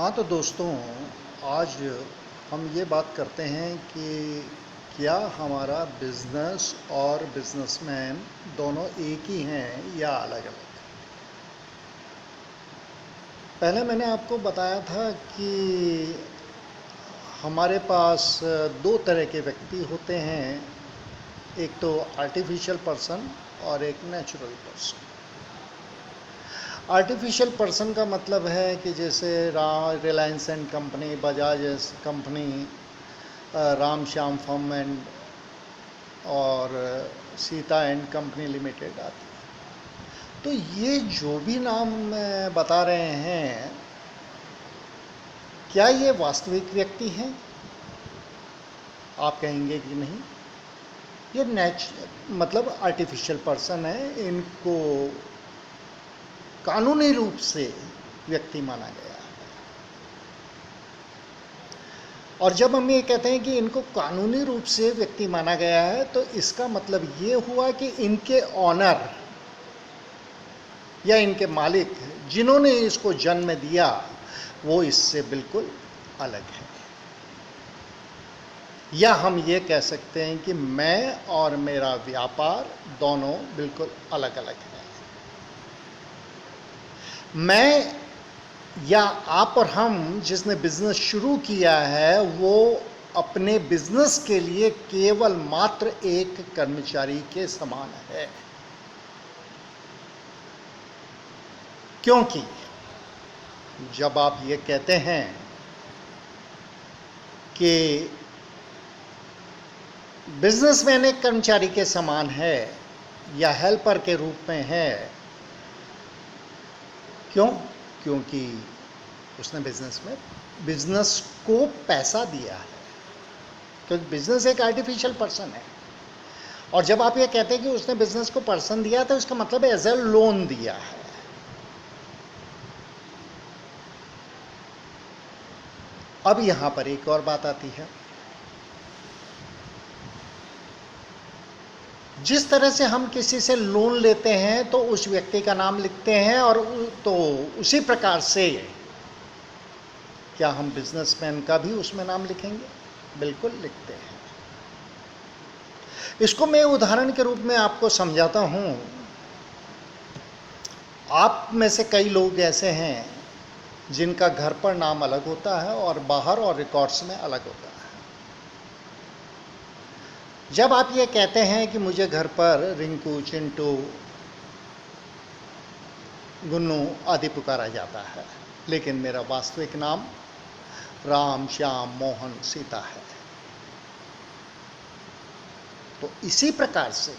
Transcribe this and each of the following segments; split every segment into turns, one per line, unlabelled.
हाँ तो दोस्तों, आज हम ये बात करते हैं कि क्या हमारा बिजनेस और बिजनेसमैन दोनों एक ही हैं या अलग अलग। पहले मैंने आपको बताया था कि हमारे पास दो तरह के व्यक्ति होते हैं, एक तो आर्टिफिशियल पर्सन और एक नेचुरल पर्सन। आर्टिफिशियल पर्सन का मतलब है कि जैसे Reliance and company, Bajaj company, Ram Shyam firm and और सीता एंड कंपनी लिमिटेड आती है। तो ये जो भी नाम बता रहे हैं, क्या ये वास्तविक व्यक्ति हैं? आप कहेंगे कि नहीं, ये मतलब आर्टिफिशियल पर्सन है, इनको कानूनी रूप से व्यक्ति माना गया है। और जब हम ये कहते हैं कि इनको कानूनी रूप से व्यक्ति माना गया है, तो इसका मतलब ये हुआ कि इनके ऑनर या इनके मालिक जिन्होंने इसको जन्म दिया वो इससे बिल्कुल अलग है। या हम ये कह सकते हैं कि मैं और मेरा व्यापार दोनों बिल्कुल अलग अलग हैं। मैं या आप और हम जिसने बिजनेस शुरू किया है वो अपने बिजनेस के लिए केवल मात्र एक कर्मचारी के समान है, क्योंकि जब आप ये कहते हैं कि बिजनेसमैन एक कर्मचारी के समान है या हेल्पर के रूप में है, क्योंकि उसने बिजनेस को पैसा दिया है, क्योंकि बिजनेस एक आर्टिफिशियल पर्सन है। और जब आप ये कहते हैं कि उसने बिजनेस को पर्सन दिया, तो इसका मतलब एज ए लोन दिया है। अब यहां पर एक और बात आती है, जिस तरह से हम किसी से लोन लेते हैं तो उस व्यक्ति का नाम लिखते हैं, और तो उसी प्रकार से क्या हम बिजनेसमैन का भी उसमें नाम लिखेंगे? बिल्कुल लिखते हैं। इसको मैं उदाहरण के रूप में आपको समझाता हूं। आप में से कई लोग ऐसे हैं जिनका घर पर नाम अलग होता है और बाहर और रिकॉर्ड्स में अलग होता है। जब आप ये कहते हैं कि मुझे घर पर रिंकू, चिंटू, गुन्नू आदि पुकारा जाता है, लेकिन मेरा वास्तविक नाम राम, श्याम, मोहन, सीता है, तो इसी प्रकार से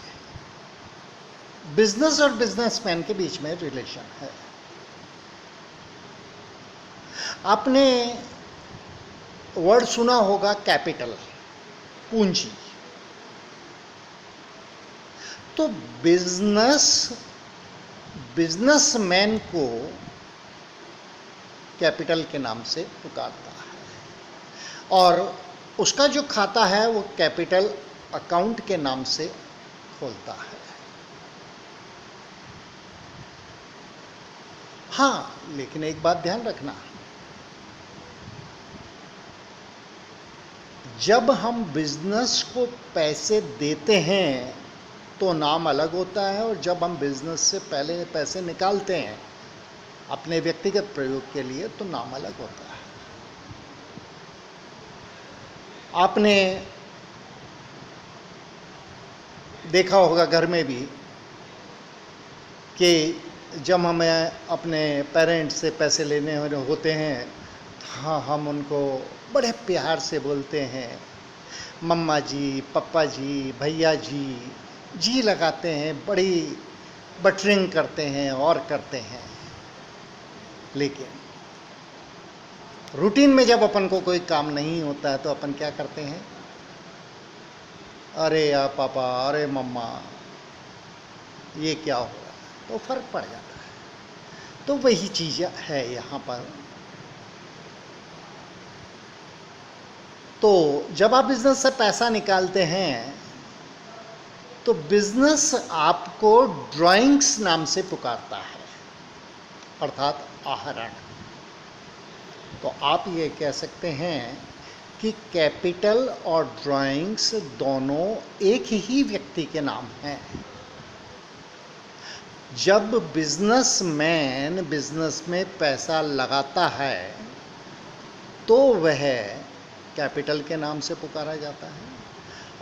बिजनेस और बिजनेसमैन के बीच में रिलेशन है। आपने वर्ड सुना होगा कैपिटल, पूंजी। तो बिजनेसमैन को कैपिटल के नाम से पुकारता है, और उसका जो खाता है वो कैपिटल अकाउंट के नाम से खोलता है। हाँ, लेकिन एक बात ध्यान रखना, जब हम बिजनेस को पैसे देते हैं तो नाम अलग होता है, और जब हम बिजनेस से पहले पैसे निकालते हैं अपने व्यक्तिगत प्रयोग के लिए तो नाम अलग होता है। आपने देखा होगा घर में भी कि जब हमें अपने पेरेंट्स से पैसे लेने होते हैं, हाँ, हम उनको बड़े प्यार से बोलते हैं, मम्मा जी, पापा जी, भैया जी, जी लगाते हैं, बड़ी बटरिंग करते हैं और करते हैं। लेकिन रूटीन में जब अपन को कोई काम नहीं होता है तो अपन क्या करते हैं? अरे या पापा, अरे मम्मा, ये क्या हो रहा है, तो फर्क पड़ जाता है। तो वही चीज़ है यहाँ पर। तो जब आप बिजनेस से पैसा निकालते हैं तो बिजनेस आपको ड्राइंग्स नाम से पुकारता है, अर्थात आहरण। तो आप ये कह सकते हैं कि कैपिटल और ड्राइंग्स दोनों एक ही व्यक्ति के नाम हैं। जब बिजनेसमैन बिजनेस में पैसा लगाता है तो वह कैपिटल के नाम से पुकारा जाता है,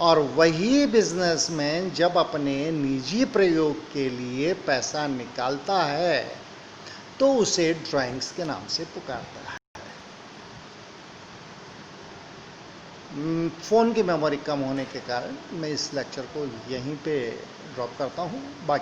और वही बिजनेसमैन जब अपने निजी प्रयोग के लिए पैसा निकालता है तो उसे ड्राइंग्स के नाम से पुकारता है। फ़ोन की मेमोरी कम होने के कारण मैं इस लेक्चर को यहीं पे ड्रॉप करता हूँ। बाकी